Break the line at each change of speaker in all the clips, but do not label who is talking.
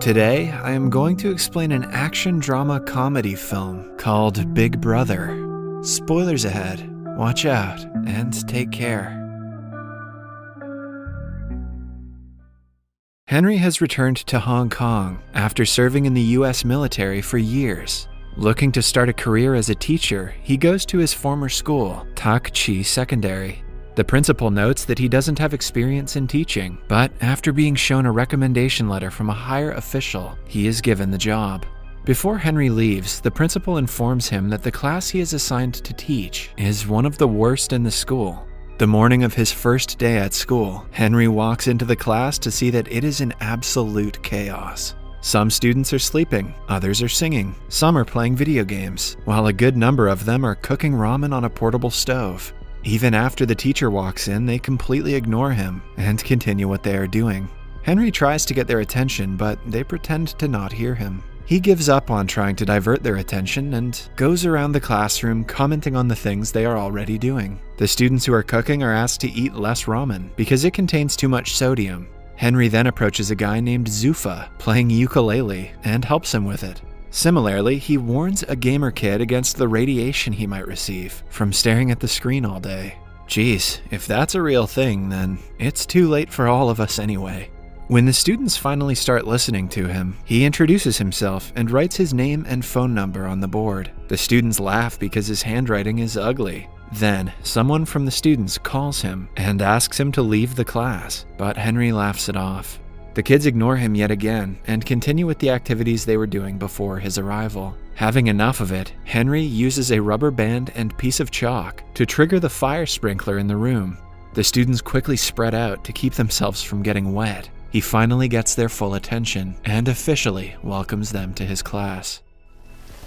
Today, I am going to explain an action drama comedy film called Big Brother. Spoilers ahead, watch out, and take care. Henry has returned to Hong Kong after serving in the US military for years. Looking to start a career as a teacher, he goes to his former school, Tak Chi Secondary. The principal notes that he doesn't have experience in teaching, but after being shown a recommendation letter from a higher official, he is given the job. Before Henry leaves, the principal informs him that the class he is assigned to teach is one of the worst in the school. The morning of his first day at school, Henry walks into the class to see that it is in absolute chaos. Some students are sleeping, others are singing, some are playing video games, while a good number of them are cooking ramen on a portable stove. Even after the teacher walks in, they completely ignore him and continue what they are doing. Henry tries to get their attention, but they pretend to not hear him. He gives up on trying to divert their attention and goes around the classroom commenting on the things they are already doing. The students who are cooking are asked to eat less ramen because it contains too much sodium. Henry then approaches a guy named Zufa playing ukulele and helps him with it. Similarly, he warns a gamer kid against the radiation he might receive from staring at the screen all day. Geez, if that's a real thing, then it's too late for all of us anyway. When the students finally start listening to him, he introduces himself and writes his name and phone number on the board. The students laugh because his handwriting is ugly. Then, someone from the students calls him and asks him to leave the class, but Henry laughs it off. The kids ignore him yet again and continue with the activities they were doing before his arrival. Having enough of it, Henry uses a rubber band and piece of chalk to trigger the fire sprinkler in the room. The students quickly spread out to keep themselves from getting wet. He finally gets their full attention and officially welcomes them to his class.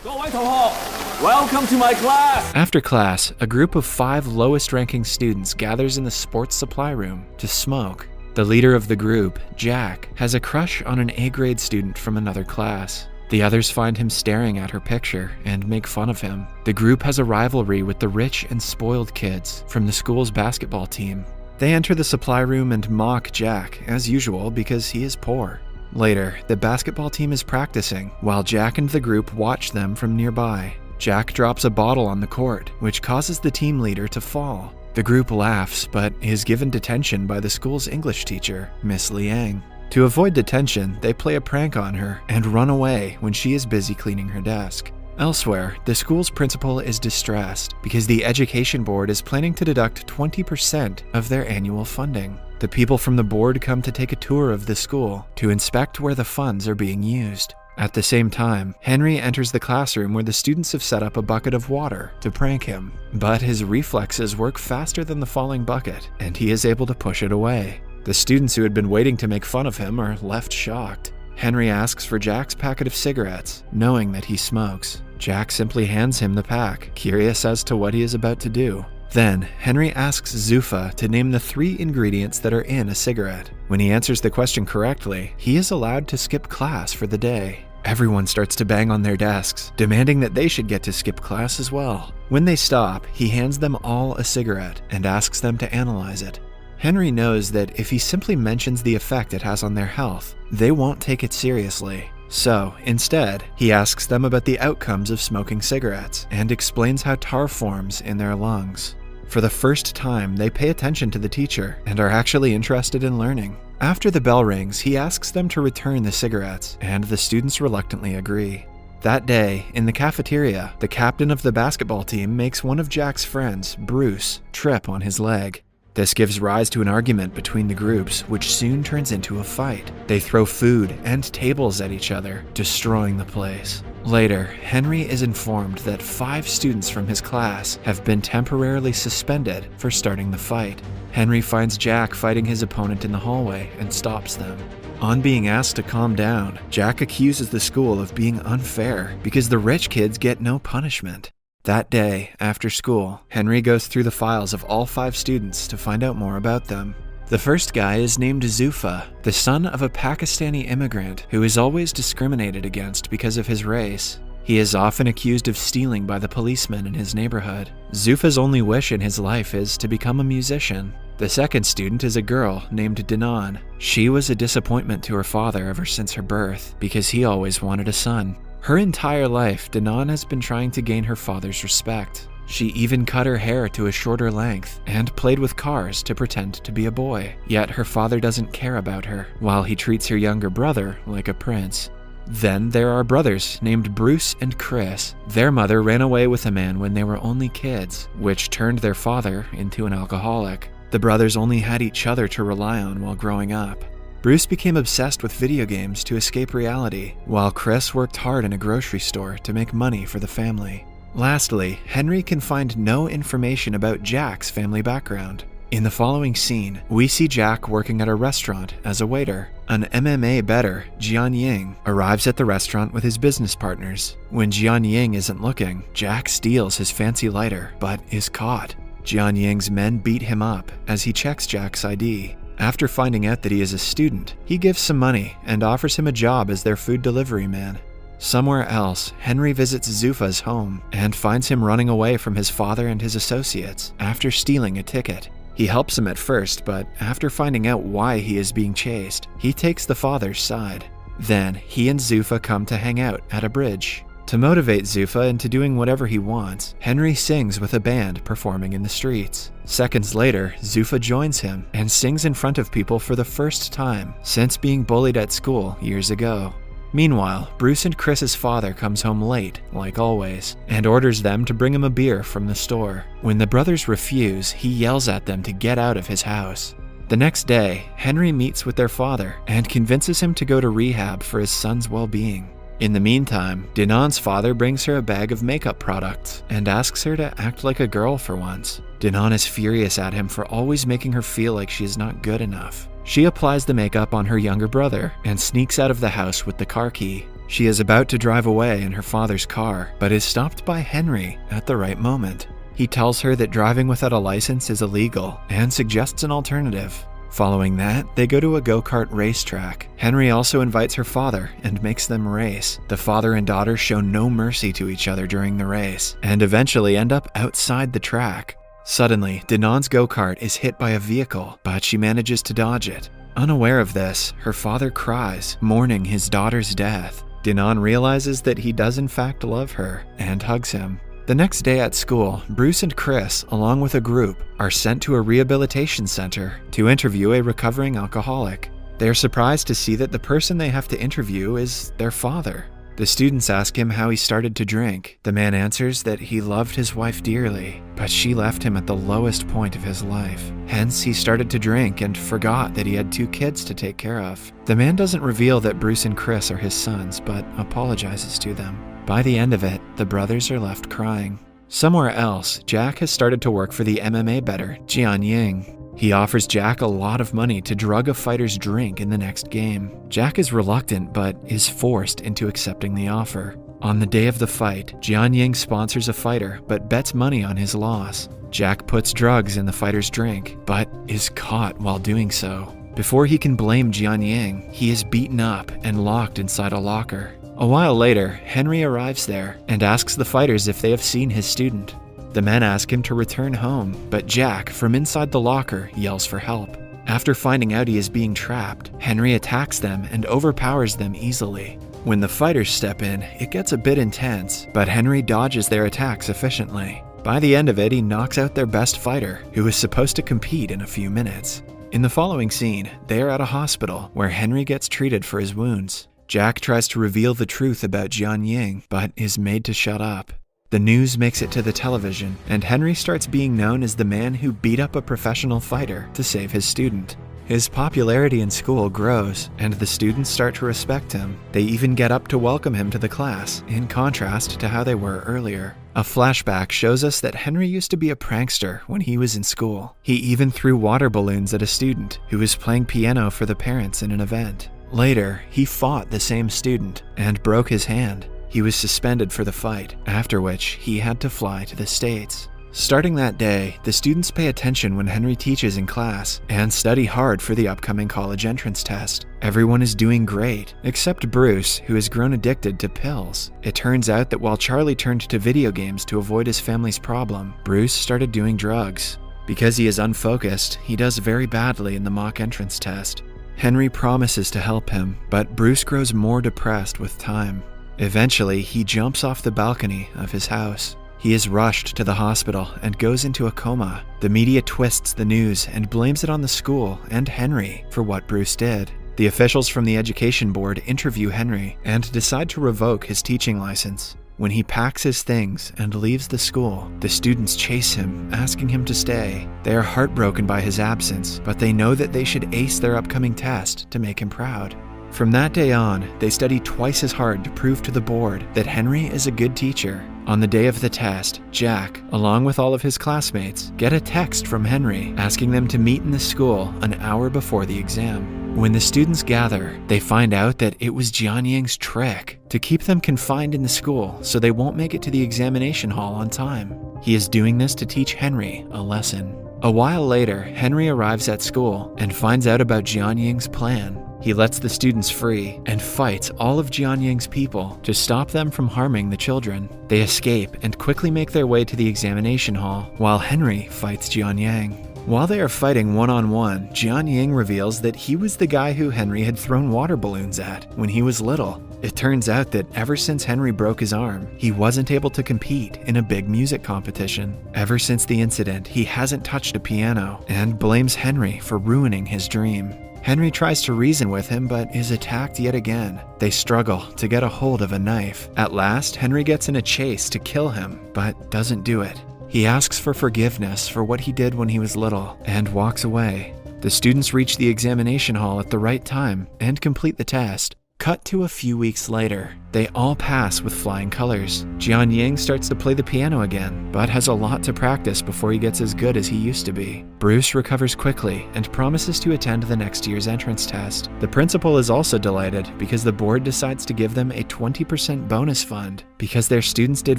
Welcome to my class!
After class, a group of 5 lowest-ranking students gathers in the sports supply room to smoke. The leader of the group, Jack, has a crush on an A-grade student from another class. The others find him staring at her picture and make fun of him. The group has a rivalry with the rich and spoiled kids from the school's basketball team. They enter the supply room and mock Jack, as usual, because he is poor. Later, the basketball team is practicing, while Jack and the group watch them from nearby. Jack drops a bottle on the court, which causes the team leader to fall. The group laughs, but is given detention by the school's English teacher, Miss Liang. To avoid detention, they play a prank on her and run away when she is busy cleaning her desk. Elsewhere, the school's principal is distressed because the education board is planning to deduct 20% of their annual funding. The people from the board come to take a tour of the school to inspect where the funds are being used. At the same time, Henry enters the classroom where the students have set up a bucket of water to prank him. But his reflexes work faster than the falling bucket, and he is able to push it away. The students who had been waiting to make fun of him are left shocked. Henry asks for Jack's packet of cigarettes, knowing that he smokes. Jack simply hands him the pack, curious as to what he is about to do. Then, Henry asks Zufa to name the 3 ingredients that are in a cigarette. When he answers the question correctly, he is allowed to skip class for the day. Everyone starts to bang on their desks, demanding that they should get to skip class as well. When they stop, he hands them all a cigarette and asks them to analyze it. Henry knows that if he simply mentions the effect it has on their health, they won't take it seriously. So, instead, he asks them about the outcomes of smoking cigarettes and explains how tar forms in their lungs. For the first time, they pay attention to the teacher and are actually interested in learning. After the bell rings, he asks them to return the cigarettes, and the students reluctantly agree. That day, in the cafeteria, the captain of the basketball team makes one of Jack's friends, Bruce, trip on his leg. This gives rise to an argument between the groups, which soon turns into a fight. They throw food and tables at each other, destroying the place. Later, Henry is informed that 5 students from his class have been temporarily suspended for starting the fight. Henry finds Jack fighting his opponent in the hallway and stops them. On being asked to calm down, Jack accuses the school of being unfair because the rich kids get no punishment. That day, after school, Henry goes through the files of all 5 students to find out more about them. The first guy is named Zufa, the son of a Pakistani immigrant who is always discriminated against because of his race. He is often accused of stealing by the policemen in his neighborhood. Zufa's only wish in his life is to become a musician. The second student is a girl named Danan. She was a disappointment to her father ever since her birth because he always wanted a son. Her entire life, Danan has been trying to gain her father's respect. She even cut her hair to a shorter length and played with cars to pretend to be a boy. Yet her father doesn't care about her, while he treats her younger brother like a prince. Then there are brothers named Bruce and Chris. Their mother ran away with a man when they were only kids, which turned their father into an alcoholic. The brothers only had each other to rely on while growing up. Bruce became obsessed with video games to escape reality, while Chris worked hard in a grocery store to make money for the family. Lastly, Henry can find no information about Jack's family background. In the following scene, we see Jack working at a restaurant as a waiter. An MMA bettor, Jian Ying, arrives at the restaurant with his business partners. When Jian Ying isn't looking, Jack steals his fancy lighter, but is caught. Jian Ying's men beat him up as he checks Jack's ID. After finding out that he is a student, he gives some money and offers him a job as their food delivery man. Somewhere else, Henry visits Zufa's home and finds him running away from his father and his associates after stealing a ticket. He helps him at first, but after finding out why he is being chased, he takes the father's side. Then, he and Zufa come to hang out at a bridge. To motivate Zufa into doing whatever he wants, Henry sings with a band performing in the streets. Seconds later, Zufa joins him and sings in front of people for the first time since being bullied at school years ago. Meanwhile, Bruce and Chris's father comes home late, like always, and orders them to bring him a beer from the store. When the brothers refuse, he yells at them to get out of his house. The next day, Henry meets with their father and convinces him to go to rehab for his son's well-being. In the meantime, Danan's father brings her a bag of makeup products and asks her to act like a girl for once. Danan is furious at him for always making her feel like she is not good enough. She applies the makeup on her younger brother and sneaks out of the house with the car key. She is about to drive away in her father's car, but is stopped by Henry at the right moment. He tells her that driving without a license is illegal and suggests an alternative. Following that, they go to a go-kart racetrack. Henry also invites her father and makes them race. The father and daughter show no mercy to each other during the race and eventually end up outside the track. Suddenly, Danan's go-kart is hit by a vehicle, but she manages to dodge it. Unaware of this, her father cries, mourning his daughter's death. Danan realizes that he does in fact love her and hugs him. The next day at school, Bruce and Chris, along with a group, are sent to a rehabilitation center to interview a recovering alcoholic. They are surprised to see that the person they have to interview is their father. The students ask him how he started to drink. The man answers that he loved his wife dearly, but she left him at the lowest point of his life. Hence, he started to drink and forgot that he had 2 kids to take care of. The man doesn't reveal that Bruce and Chris are his sons, but apologizes to them. By the end of it, the brothers are left crying. Somewhere else, Jack has started to work for the MMA bettor, Jian Ying. He offers Jack a lot of money to drug a fighter's drink in the next game. Jack is reluctant, but is forced into accepting the offer. On the day of the fight, Jian Ying sponsors a fighter, but bets money on his loss. Jack puts drugs in the fighter's drink, but is caught while doing so. Before he can blame Jian Ying, he is beaten up and locked inside a locker. A while later, Henry arrives there and asks the fighters if they have seen his student. The men ask him to return home, but Jack, from inside the locker, yells for help. After finding out he is being trapped, Henry attacks them and overpowers them easily. When the fighters step in, it gets a bit intense, but Henry dodges their attacks efficiently. By the end of it, he knocks out their best fighter, who is supposed to compete in a few minutes. In the following scene, they are at a hospital where Henry gets treated for his wounds. Jack tries to reveal the truth about Jian Ying, but is made to shut up. The news makes it to the television, and Henry starts being known as the man who beat up a professional fighter to save his student. His popularity in school grows, and the students start to respect him. They even get up to welcome him to the class, in contrast to how they were earlier. A flashback shows us that Henry used to be a prankster when he was in school. He even threw water balloons at a student who was playing piano for the parents in an event. Later, he fought the same student and broke his hand. He was suspended for the fight, after which he had to fly to the States. Starting that day, the students pay attention when Henry teaches in class and study hard for the upcoming college entrance test. Everyone is doing great, except Bruce, who has grown addicted to pills. It turns out that while Charlie turned to video games to avoid his family's problem, Bruce started doing drugs. Because he is unfocused, he does very badly in the mock entrance test. Henry promises to help him, but Bruce grows more depressed with time. Eventually, he jumps off the balcony of his house. He is rushed to the hospital and goes into a coma. The media twists the news and blames it on the school and Henry for what Bruce did. The officials from the education board interview Henry and decide to revoke his teaching license. When he packs his things and leaves the school, the students chase him, asking him to stay. They are heartbroken by his absence, but they know that they should ace their upcoming test to make him proud. From that day on, they study twice as hard to prove to the board that Henry is a good teacher. On the day of the test, Jack, along with all of his classmates, get a text from Henry asking them to meet in the school an hour before the exam. When the students gather, they find out that it was Jianying's trick to keep them confined in the school so they won't make it to the examination hall on time. He is doing this to teach Henry a lesson. A while later, Henry arrives at school and finds out about Jianying's plan. He lets the students free and fights all of Jianying's people to stop them from harming the children. They escape and quickly make their way to the examination hall, while Henry fights Jianying. While they are fighting one-on-one, Jianying reveals that he was the guy who Henry had thrown water balloons at when he was little. It turns out that ever since Henry broke his arm, he wasn't able to compete in a big music competition. Ever since the incident, he hasn't touched a piano and blames Henry for ruining his dream. Henry tries to reason with him but is attacked yet again. They struggle to get a hold of a knife. At last, Henry gets in a chase to kill him, but doesn't do it. He asks for forgiveness for what he did when he was little and walks away. The students reach the examination hall at the right time and complete the test. Cut to a few weeks later. They all pass with flying colors. Jianying starts to play the piano again, but has a lot to practice before he gets as good as he used to be. Bruce recovers quickly and promises to attend the next year's entrance test. The principal is also delighted because the board decides to give them a 20% bonus fund because their students did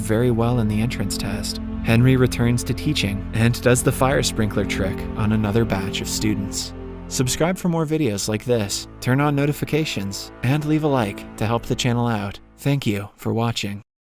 very well in the entrance test. Henry returns to teaching and does the fire sprinkler trick on another batch of students. Subscribe for more videos like this, turn on notifications, and leave a like to help the channel out. Thank you for watching.